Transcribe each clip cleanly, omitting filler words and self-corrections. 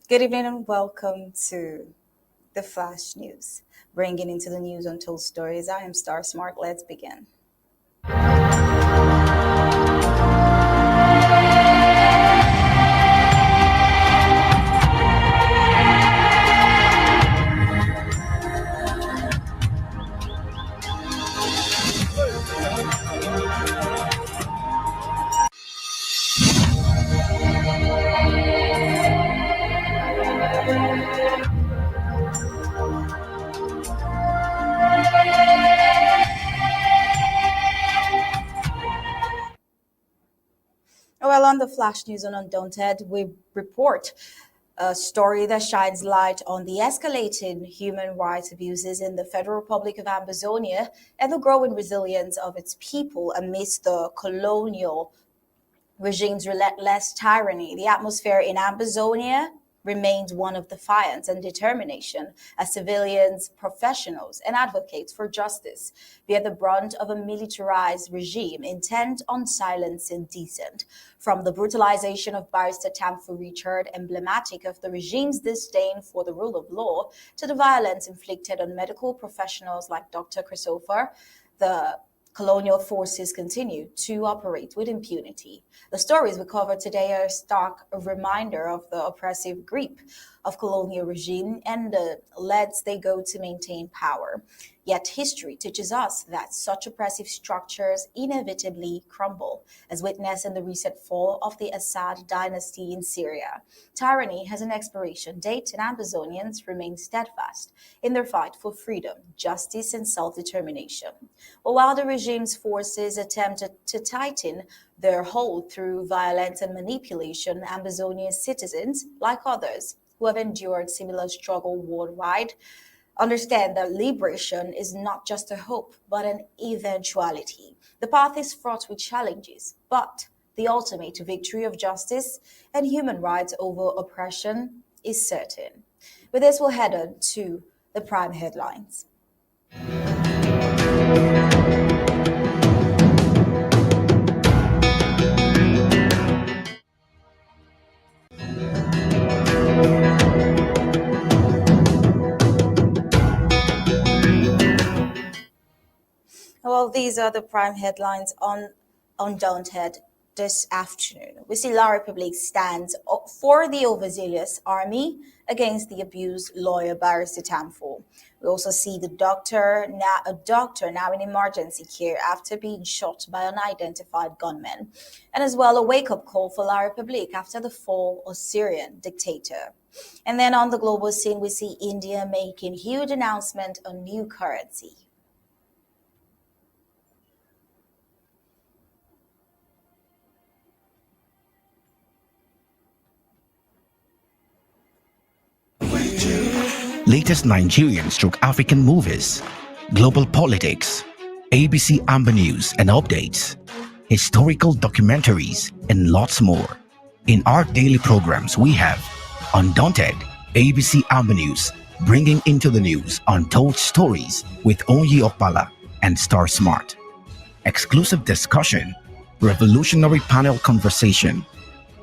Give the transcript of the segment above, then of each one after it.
Good evening and welcome to the Flash News, bringing into the news untold stories. I am Star Smart. Let's begin. Well, on the Flash News on Undaunted, we report a story that shines light on the escalating human rights abuses in the Federal Republic of Amazonia and the growing resilience of its people amidst the colonial regime's relentless tyranny. The atmosphere in Amazonia remains one of defiance and determination as civilians, professionals, and advocates for justice bear the brunt of a militarized regime intent on silencing dissent. From the brutalization of Barrister Tamfu Richard, emblematic of the regime's disdain for the rule of law, to the violence inflicted on medical professionals like Dr. Christopher, the colonial forces continue to operate with impunity. The stories we cover today are a stark reminder of the oppressive grip of colonial regime and the lengths they go to maintain power. Yet history teaches us that such oppressive structures inevitably crumble, as witnessed in the recent fall of the Assad dynasty in Syria. Tyranny has an expiration date, and Amazonians remain steadfast in their fight for freedom, justice, and self-determination. But while the regime's forces attempt to tighten their hold through violence and manipulation, Amazonian citizens, like others who have endured similar struggle worldwide, understand that liberation is not just a hope, but an eventuality. The path is fraught with challenges, but the ultimate victory of justice and human rights over oppression is certain. With this, we'll head on to the prime headlines. Well, these are the prime headlines on Undaunted this afternoon. We see La Republique stands up for the Overzealous army against the abused lawyer Barrister Tamfu. We also see a doctor now in emergency care after being shot by unidentified gunmen, and as well a wake-up call for La Republique after the fall of Syrian dictator. And then on the global scene, we see India making huge announcement on new currency. Latest Nigerian/African movies, global politics, ABC Amba News and updates, historical documentaries, and lots more. In our daily programs, we have Undaunted, ABC Amba News, bringing into the news untold stories with Onyi Okpala and Star Smart. Exclusive discussion, revolutionary panel conversation,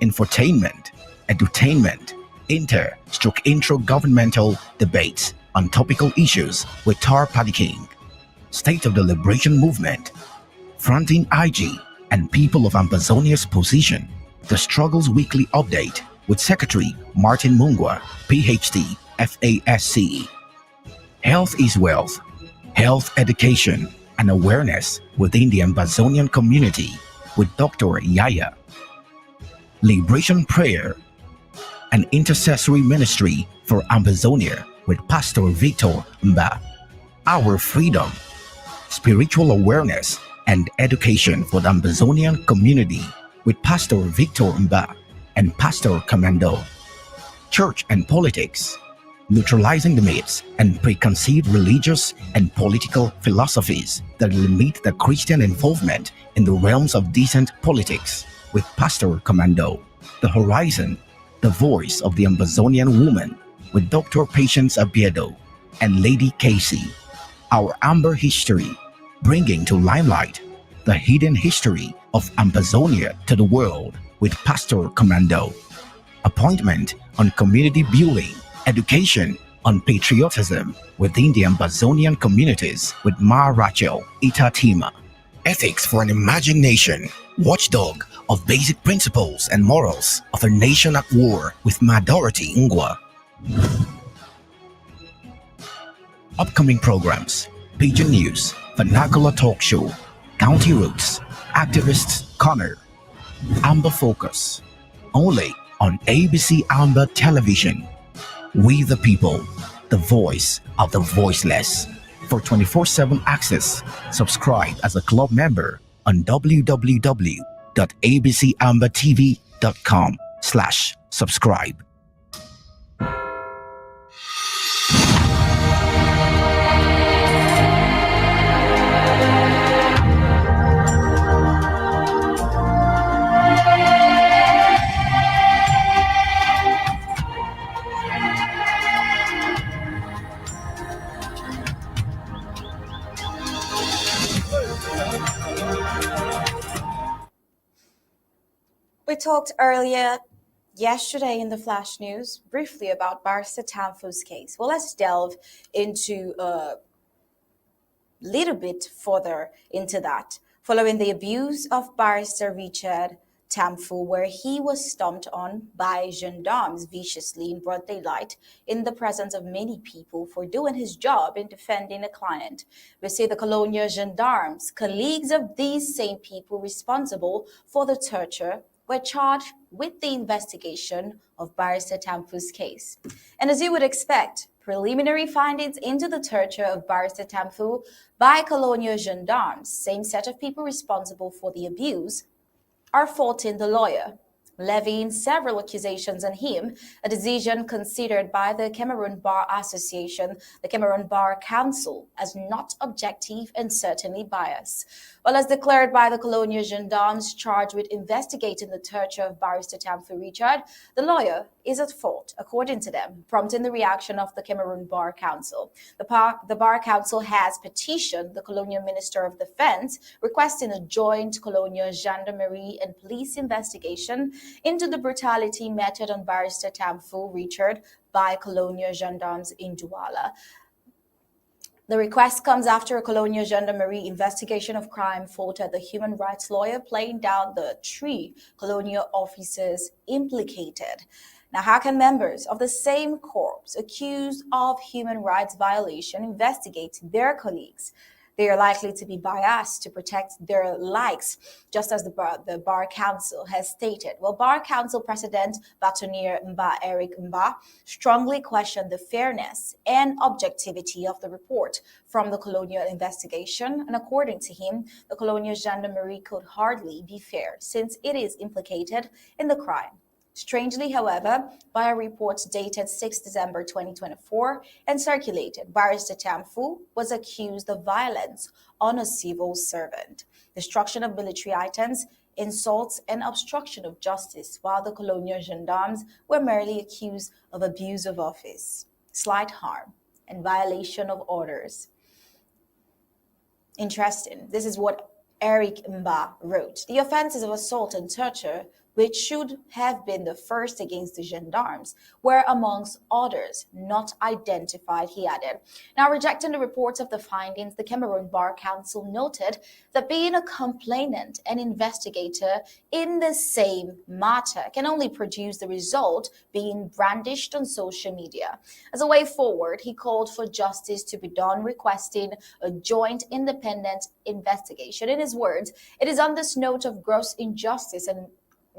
infotainment, edutainment, intro governmental debates on topical issues with Tar Paddy King, State of the Liberation Movement, Fronting IG and People of Ambazonia's position, the Struggles Weekly Update with Secretary Martin Mungwa, PhD, FASC. Health is Wealth, Health Education and Awareness within the Ambazonian Community with Dr. Yaya. Liberation Prayer, an intercessory ministry for Ambazonia with Pastor Victor Mba. Our Freedom, spiritual awareness and education for the Ambazonian community with Pastor Victor Mba and Pastor Commando. Church and Politics, neutralizing the myths and preconceived religious and political philosophies that limit the Christian involvement in the realms of decent politics with Pastor Commando. The Horizon, the voice of the Ambazonian woman with Dr. Patience Abiedo and Lady Casey. Our Amber History, bringing to limelight the hidden history of Ambazonia to the world with Pastor Commando. Appointment on community building, education on patriotism within the Amazonian communities with Ma Rachel Itatima. Ethics for an Emerging Nation, watchdog of basic principles and morals of a nation at war with Ma Dorothy Ngwa. Upcoming programs: Pigeon News, Vernacular Talk Show, County Roots, Activists Corner, Amber Focus, only on ABC Amba Television. We the people, the voice of the voiceless. For 24/7 access, subscribe as a club member on www.abcambatv.com/subscribe. We talked earlier yesterday in the Flash News briefly about Barrister Tamfu's case. Well, let's delve into a little bit further into that. Following the abuse of Barrister Richard Tamfu, where he was stomped on by gendarmes viciously in broad daylight in the presence of many people for doing his job in defending a client. We see the colonial gendarmes, colleagues of these same people responsible for the torture, were charged with the investigation of Barrister Tamfu's case. And as you would expect, preliminary findings into the torture of Barrister Tamfu by colonial gendarmes, same set of people responsible for the abuse, are faulting the lawyer, levying several accusations on him, a decision considered by the Cameroon Bar Association, the Cameroon Bar Council, as not objective and certainly biased. Well, as declared by the colonial gendarmes charged with investigating the torture of Barrister Tamfu Richard, the lawyer is at fault, according to them, prompting the reaction of the Cameroon Bar Council. The Bar Council has petitioned the Colonial Minister of Defense, requesting a joint colonial gendarmerie and police investigation into the brutality meted on Barrister Tamfu Richard by colonial gendarmes in Douala. The request comes after a colonial gendarmerie investigation of crime faltered the human rights lawyer, playing down the 3 colonial officers implicated. Now, how can members of the same corps accused of human rights violation investigate their colleagues? They are likely to be biased to protect their likes, just as the Bar Council has stated. Well, Bar Council President Batonier Mba Eric Mba strongly questioned the fairness and objectivity of the report from the colonial investigation. And according to him, the colonial gendarmerie could hardly be fair since it is implicated in the crime. Strangely, however, by a report dated 6 December 2024 and circulated, Barrister Tamfu was accused of violence on a civil servant, destruction of military items, insults, and obstruction of justice, while the colonial gendarmes were merely accused of abuse of office, slight harm, and violation of orders. Interesting. This is what Eric Mba wrote. The offenses of assault and torture, which should have been the first against the gendarmes, were amongst others not identified, he added. Now, rejecting the reports of the findings, the Cameroon Bar Council noted that being a complainant and investigator in the same matter can only produce the result being brandished on social media. As a way forward, he called for justice to be done, requesting a joint independent investigation. In his words, "It is on this note of gross injustice and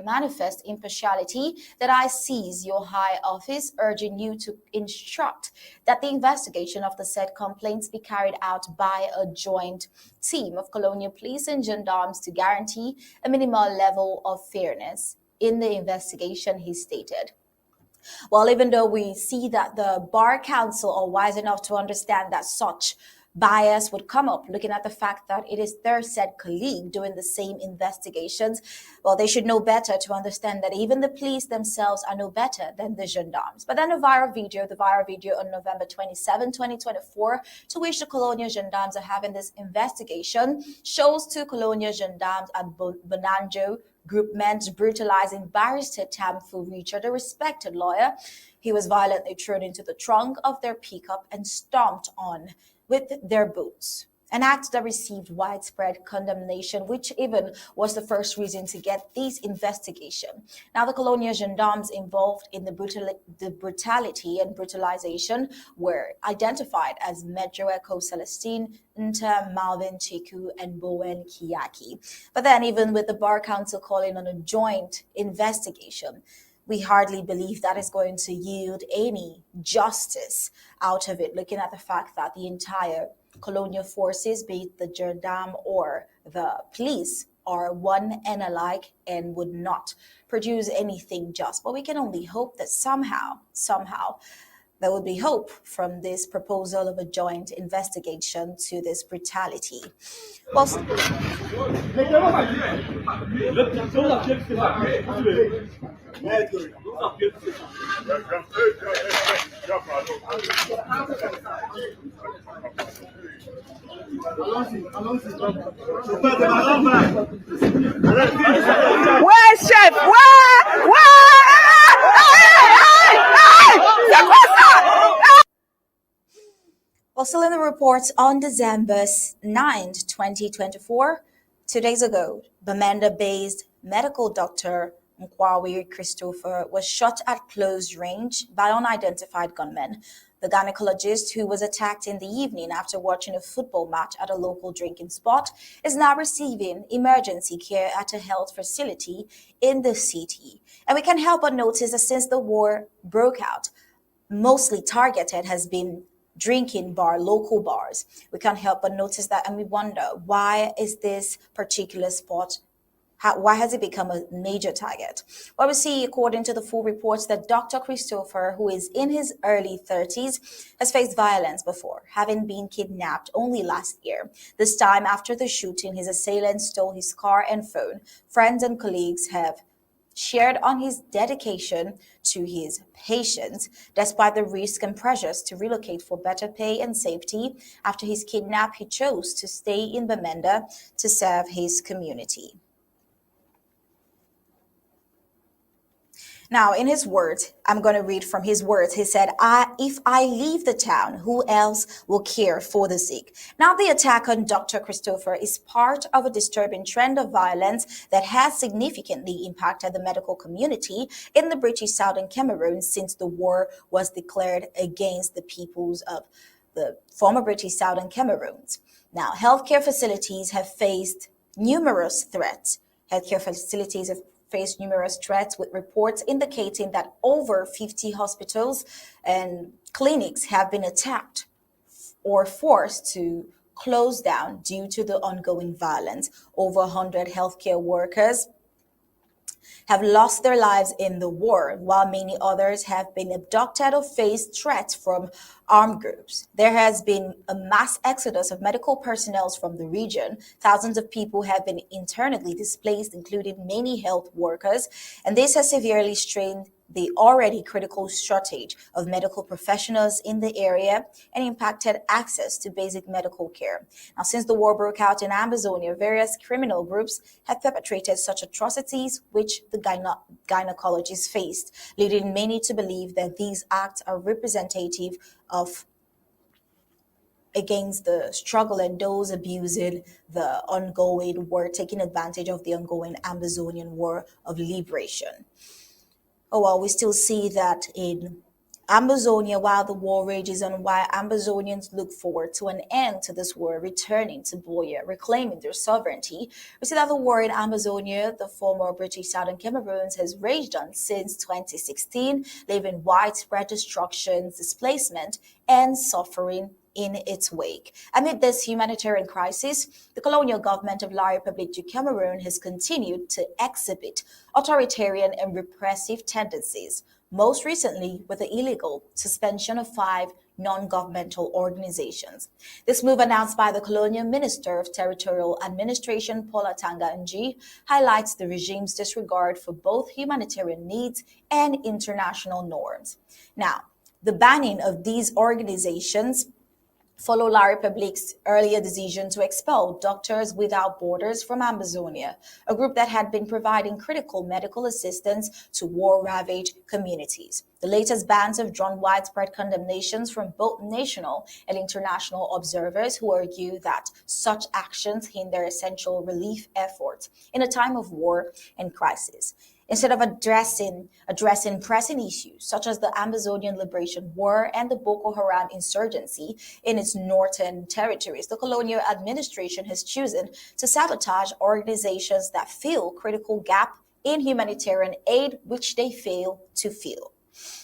manifest impartiality that I seize your high office, urging you to instruct that the investigation of the said complaints be carried out by a joint team of colonial police and gendarmes to guarantee a minimal level of fairness in the investigation," he stated. Well, even though we see that the Bar Council are wise enough to understand that such bias would come up, looking at the fact that it is their said colleague doing the same investigations, well, they should know better to understand that even the police themselves are no better than the gendarmes. But then the viral video on November 27, 2024, to which the colonial gendarmes are having this investigation, shows 2 colonial gendarmes at Bonanjo group meant brutalizing barrister Tamfu Richard, a respected lawyer. He was violently thrown into the trunk of their pickup and stomped on with their boots. An act that received widespread condemnation, which even was the first reason to get this investigation. Now, the colonial gendarmes involved in the brutality and brutalization were identified as Medjo Echo Celestine, Nta, Malvin Chiku, and Bowen Kiyaki. But then, even with the Bar Council calling on a joint investigation, we hardly believe that is going to yield any justice out of it, looking at the fact that the entire colonial forces, be it the gendarme or the police, are one and alike and would not produce anything just. But we can only hope that somehow, there will be hope from this proposal of a joint investigation to this brutality. Well, Where, chef? Where? Well, still in the reports, on December 9th, 2024, 2 days ago, Bamenda-based medical doctor Nkwawi Christopher was shot at close range by unidentified gunmen. The gynecologist, who was attacked in the evening after watching a football match at a local drinking spot, is now receiving emergency care at a health facility in the city. And we can't help but notice that since the war broke out, mostly targeted has been drinking local bars. We can't help but notice that, and we wonder, why is this particular spot, why has it become a major target? Well, we see, according to the full reports, that Dr. Christopher, who is in his early 30s, has faced violence before, having been kidnapped only last year. This time, after the shooting, his assailants stole his car and phone. Friends and colleagues have shared on his dedication to his patients, despite the risk and pressures to relocate for better pay and safety. After his kidnap, he chose to stay in Bamenda to serve his community. Now, in his words, I'm going to read from his words. He said, if I leave the town, who else will care for the sick? Now, the attack on Dr. Christopher is part of a disturbing trend of violence that has significantly impacted the medical community in the British Southern Cameroon since the war was declared against the peoples of the former British Southern Cameroons. Now, healthcare facilities have faced numerous threats. Healthcare facilities have faced numerous threats, with reports indicating that over 50 hospitals and clinics have been attacked or forced to close down due to the ongoing violence. Over 100 healthcare workers have lost their lives in the war, while many others have been abducted or faced threats from armed groups. There has been a mass exodus of medical personnel from the region. Thousands of people have been internally displaced, including many health workers, and this has severely strained the already critical shortage of medical professionals in the area and impacted access to basic medical care. Now, since the war broke out in Amazonia, various criminal groups have perpetrated such atrocities which the gynecologists faced, leading many to believe that these acts are representative of against the struggle and those abusing the ongoing war, taking advantage of the ongoing Amazonian war of liberation. Oh, well, we still see that in Amazonia, while the war rages on, while Amazonians look forward to an end to this war, returning to Boya, reclaiming their sovereignty. We see that the war in Amazonia, the former British Southern Cameroons, has raged on since 2016, leaving widespread destruction, displacement, and suffering in its wake. Amid this humanitarian crisis, the colonial government of La République du Cameroon has continued to exhibit authoritarian and repressive tendencies, most recently with the illegal suspension of 5 non-governmental organizations. This move, announced by the Colonial Minister of Territorial Administration, Paula Tanga Nji, highlights the regime's disregard for both humanitarian needs and international norms. Now, the banning of these organizations follow La Republique's earlier decision to expel Doctors Without Borders from Amazonia, a group that had been providing critical medical assistance to war-ravaged communities. The latest bans have drawn widespread condemnations from both national and international observers who argue that such actions hinder essential relief efforts in a time of war and crisis. Instead of addressing pressing issues such as the Amazonian Liberation War and the Boko Haram insurgency in its northern territories, the colonial administration has chosen to sabotage organizations that fill critical gaps in humanitarian aid which they fail to fill.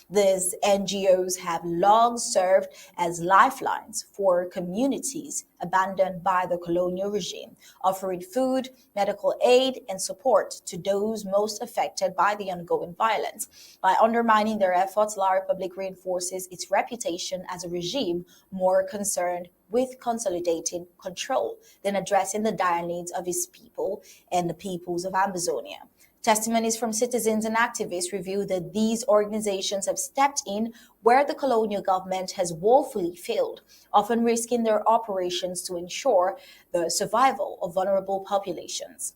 These NGOs have long served as lifelines for communities abandoned by the colonial regime, offering food, medical aid, and support to those most affected by the ongoing violence. By undermining their efforts, La Republique reinforces its reputation as a regime more concerned with consolidating control than addressing the dire needs of its people and the peoples of Amazonia. Testimonies from citizens and activists reveal that these organizations have stepped in where the colonial government has woefully failed, often risking their operations to ensure the survival of vulnerable populations.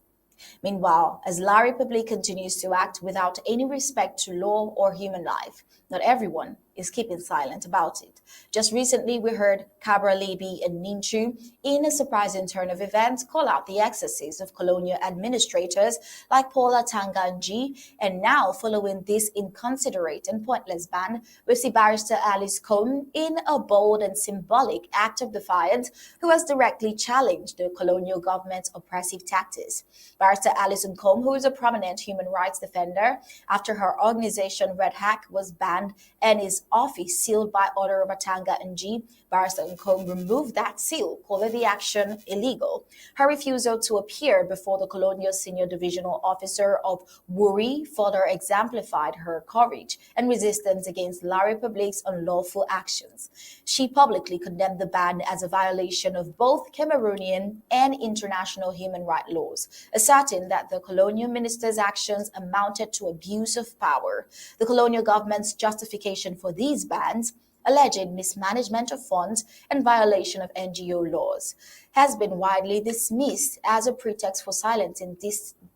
Meanwhile, as La Republique continues to act without any respect to law or human life, not everyone is keeping silent about it. Just recently, we heard Cabra Lebi and Ninchu, in a surprising turn of events, call out the excesses of colonial administrators like Paula Tanganji, and now, following this inconsiderate and pointless ban, we see Barrister Alice Combe in a bold and symbolic act of defiance, who has directly challenged the colonial government's oppressive tactics. Barrister Alison Combe, who is a prominent human rights defender, after her organization Red Hack was banned and his office sealed by order of Atanga Nji, Barrister Combe removed that seal, calling the action illegal. Her refusal to appear before the colonial senior divisional officer of Wuri further exemplified her courage and resistance against La Republique's unlawful actions. She publicly condemned the ban as a violation of both Cameroonian and international human rights laws, asserting that the colonial minister's actions amounted to abuse of power. The colonial government's justification for these bans, alleged mismanagement of funds and violation of NGO laws, has been widely dismissed as a pretext for silencing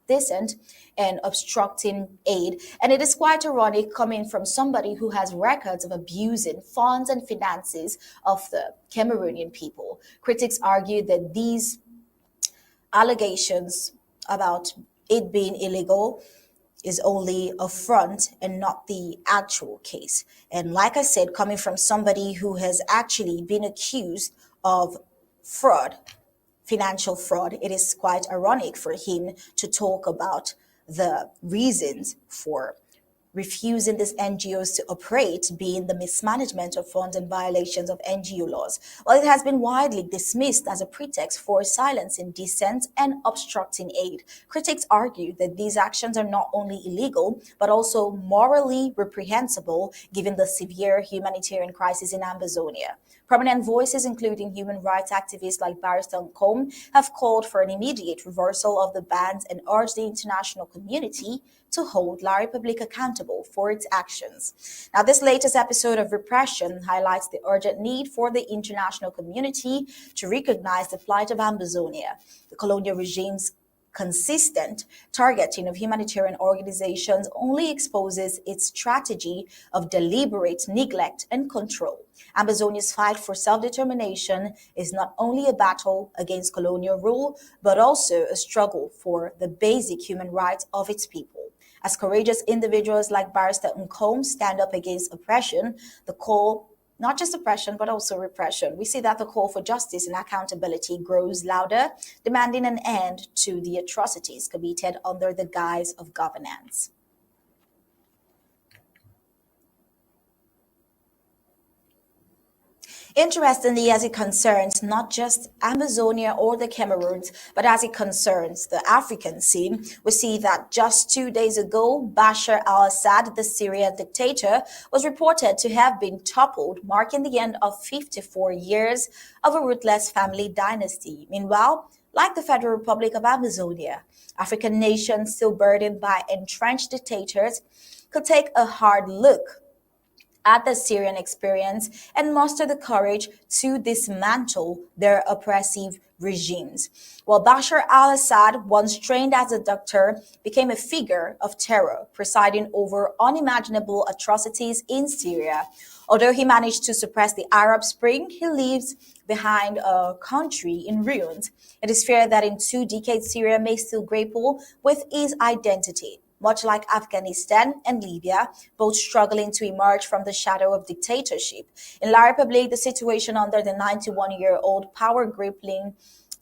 dissent and obstructing aid. And it is quite ironic coming from somebody who has records of abusing funds and finances of the Cameroonian people. Critics argue that these allegations about it being illegal is only a front and not the actual case. And like I said, coming from somebody who has actually been accused of fraud, financial fraud, it is quite ironic for him to talk about the reasons for refusing these NGOs to operate being the mismanagement of funds and violations of NGO laws. Well, it has been widely dismissed as a pretext for silencing dissent and obstructing aid. Critics argue that these actions are not only illegal, but also morally reprehensible given the severe humanitarian crisis in Amazonia. Prominent voices, including human rights activists like Barrister Combe, have called for an immediate reversal of the bans and urged the international community to hold La Republique accountable for its actions. Now, this latest episode of repression highlights the urgent need for the international community to recognize the plight of Amazonia. The colonial regime's consistent targeting of humanitarian organizations only exposes its strategy of deliberate neglect and control. Amazonia's fight for self-determination is not only a battle against colonial rule, but also a struggle for the basic human rights of its people. As courageous individuals like Barrister Combe stand up against oppression, the call, not just oppression, but also repression, we see that the call for justice and accountability grows louder, demanding an end to the atrocities committed under the guise of governance. Interestingly, as it concerns not just Amazonia or the Cameroons, but as it concerns the African scene, we see that just 2 days ago, Bashar al-Assad, the Syrian dictator, was reported to have been toppled, marking the end of 54 years of a ruthless family dynasty. Meanwhile, like the Federal Republic of Amazonia, African nations still burdened by entrenched dictators could take a hard look at the Syrian experience and muster the courage to dismantle their oppressive regimes. While Bashar al-Assad, once trained as a doctor, became a figure of terror, presiding over unimaginable atrocities in Syria. Although he managed to suppress the Arab Spring, he leaves behind a country in ruins. It is feared that in 2 decades, Syria may still grapple with its identity, much like Afghanistan and Libya, both struggling to emerge from the shadow of dictatorship. In La République, the situation under the 91-year-old power-gripping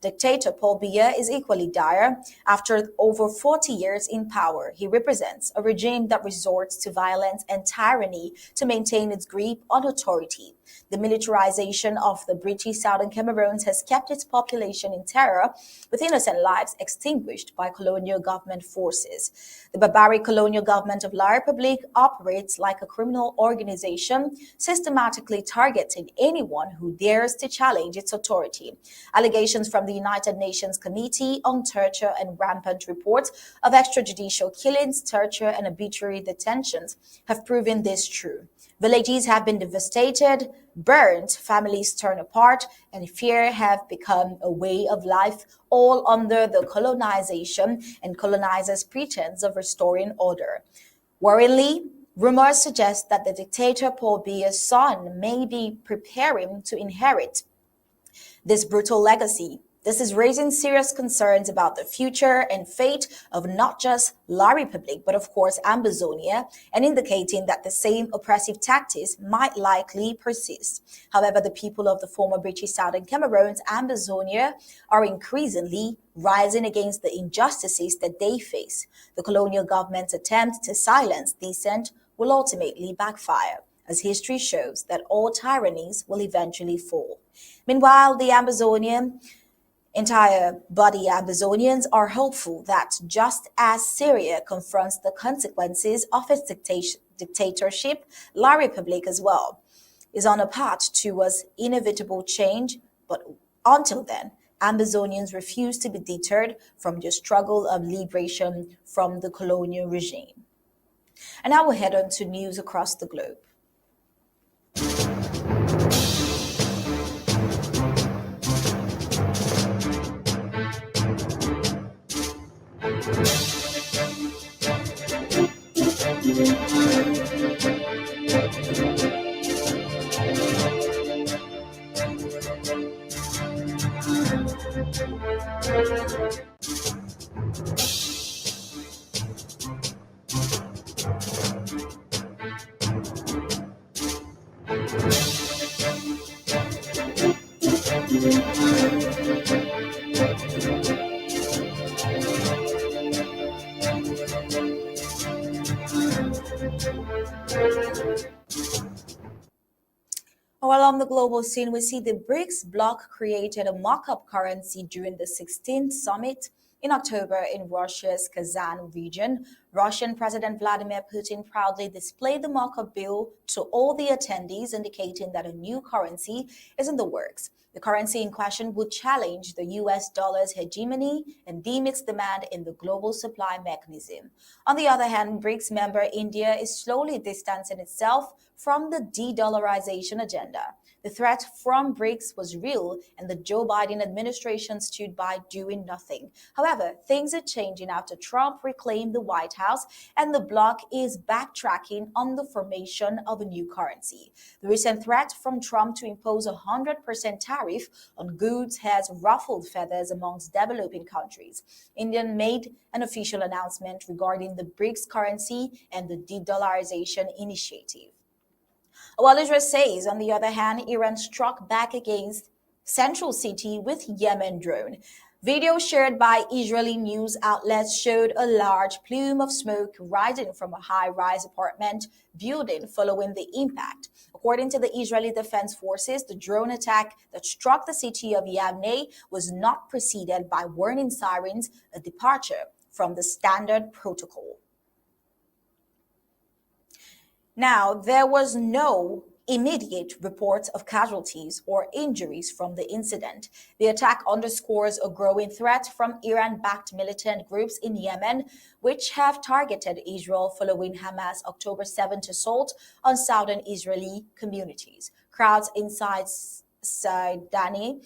Dictator Paul Biya is equally dire. After over 40 years in power, he represents a regime that resorts to violence and tyranny to maintain its grip on authority. The militarization of the British Southern Cameroons has kept its population in terror, with innocent lives extinguished by colonial government forces. The barbaric colonial government of La République operates like a criminal organization, systematically targeting anyone who dares to challenge its authority. Allegations from the United Nations Committee on Torture and rampant reports of extrajudicial killings, torture, and arbitrary detentions have proven this true. Villages have been devastated, burned, families torn apart, and fear have become a way of life, all under the colonization and colonizers' pretense of restoring order. Worryingly, rumors suggest that the dictator Paul Biya's son may be preparing to inherit this brutal legacy. This is raising serious concerns about the future and fate of not just La République, but of course Ambazonia, and indicating that the same oppressive tactics might likely persist. However, the people of the former British Southern Cameroons, Ambazonia, are increasingly rising against the injustices that they face. The colonial government's attempt to silence dissent will ultimately backfire, as history shows that all tyrannies will eventually fall. Meanwhile, the entire body Ambazonians are hopeful that just as Syria confronts the consequences of its dictatorship, La République as well is on a path towards inevitable change. But until then, Ambazonians refuse to be deterred from the struggle of liberation from the colonial regime. And now we'll head on to news across the globe. While on the global scene, we see the BRICS bloc created a mock-up currency during the 16th summit in October in Russia's Kazan region. Russian President Vladimir Putin proudly displayed the mock-up bill to all the attendees, indicating that a new currency is in the works. The currency in question would challenge the US dollar's hegemony and deem its demand in the global supply mechanism. On the other hand, BRICS member India is slowly distancing itself from the de-dollarization agenda. The threat from BRICS was real, and the Joe Biden administration stood by doing nothing. However, things are changing after Trump reclaimed the White House, and the bloc is backtracking on the formation of a new currency. The recent threat from Trump to impose a 100% tariff on goods has ruffled feathers amongst developing countries. India made an official announcement regarding the BRICS currency and the de-dollarization initiative. While Israel says, on the other hand, Iran struck back against central city with Yemen drone. Video shared by Israeli news outlets showed a large plume of smoke rising from a high-rise apartment building following the impact. According to the Israeli Defense Forces, the drone attack that struck the city of Yamneh was not preceded by warning sirens, a departure from the standard protocol. Now, there was no immediate reports of casualties or injuries from the incident. The attack underscores a growing threat from Iran-backed militant groups in Yemen, which have targeted Israel following Hamas' October 7th assault on southern Israeli communities. Crowds inside Saidnaya,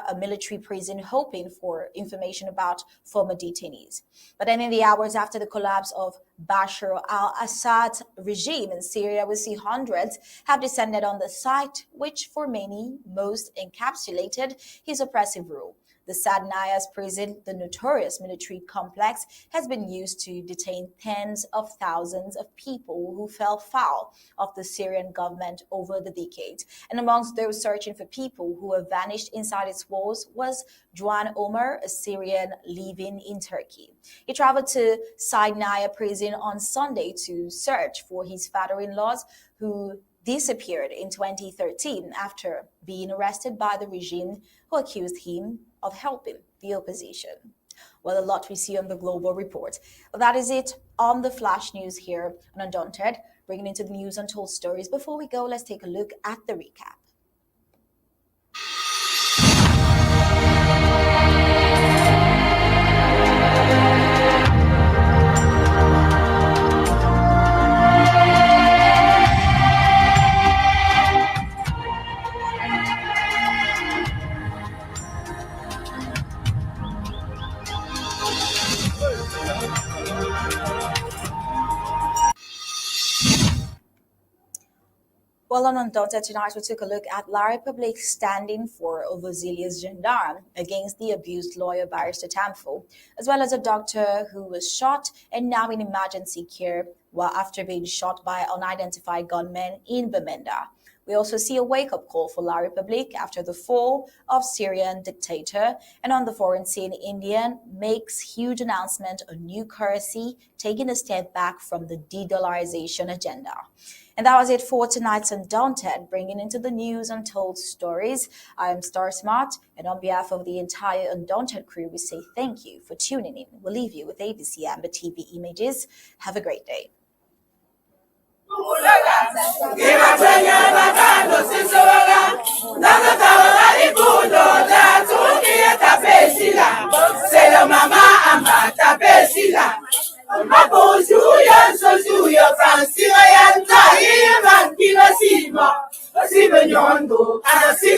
a military prison, hoping for information about former detainees. But then in the hours after the collapse of Bashar al-Assad's regime in Syria, we see hundreds have descended on the site, which for many most encapsulated his oppressive rule. The Saidnaya's prison, the notorious military complex, has been used to detain tens of thousands of people who fell foul of the Syrian government over the decades. And amongst those searching for people who have vanished inside its walls was Juan Omar, a Syrian living in Turkey. He traveled to Saidnaya prison on Sunday to search for his father-in-laws who disappeared in 2013 after being arrested by the regime who accused him of helping the opposition. Well, a lot we see on the Global Report. Well, that is it on the Flash News here on Undaunted, bringing into the news untold stories. Before we go, let's take a look at the recap. Well, on Undaunted tonight, we took a look at La République standing for Overzealous gendarme against the abused lawyer Barrister Tamfo, as well as a doctor who was shot and now in emergency care while after being shot by unidentified gunmen in Bamenda. We also see a wake-up call for La République after the fall of Syrian Dictator. And on the foreign scene, India makes huge announcement on new currency, taking a step back from the de-dollarization agenda. And that was it for tonight's Undaunted, bringing into the news untold stories. I am Star Smart, and on behalf of the entire Undaunted crew, we say thank you for tuning in. We'll leave you with ABC Amba TV images. Have a great day. Syrian,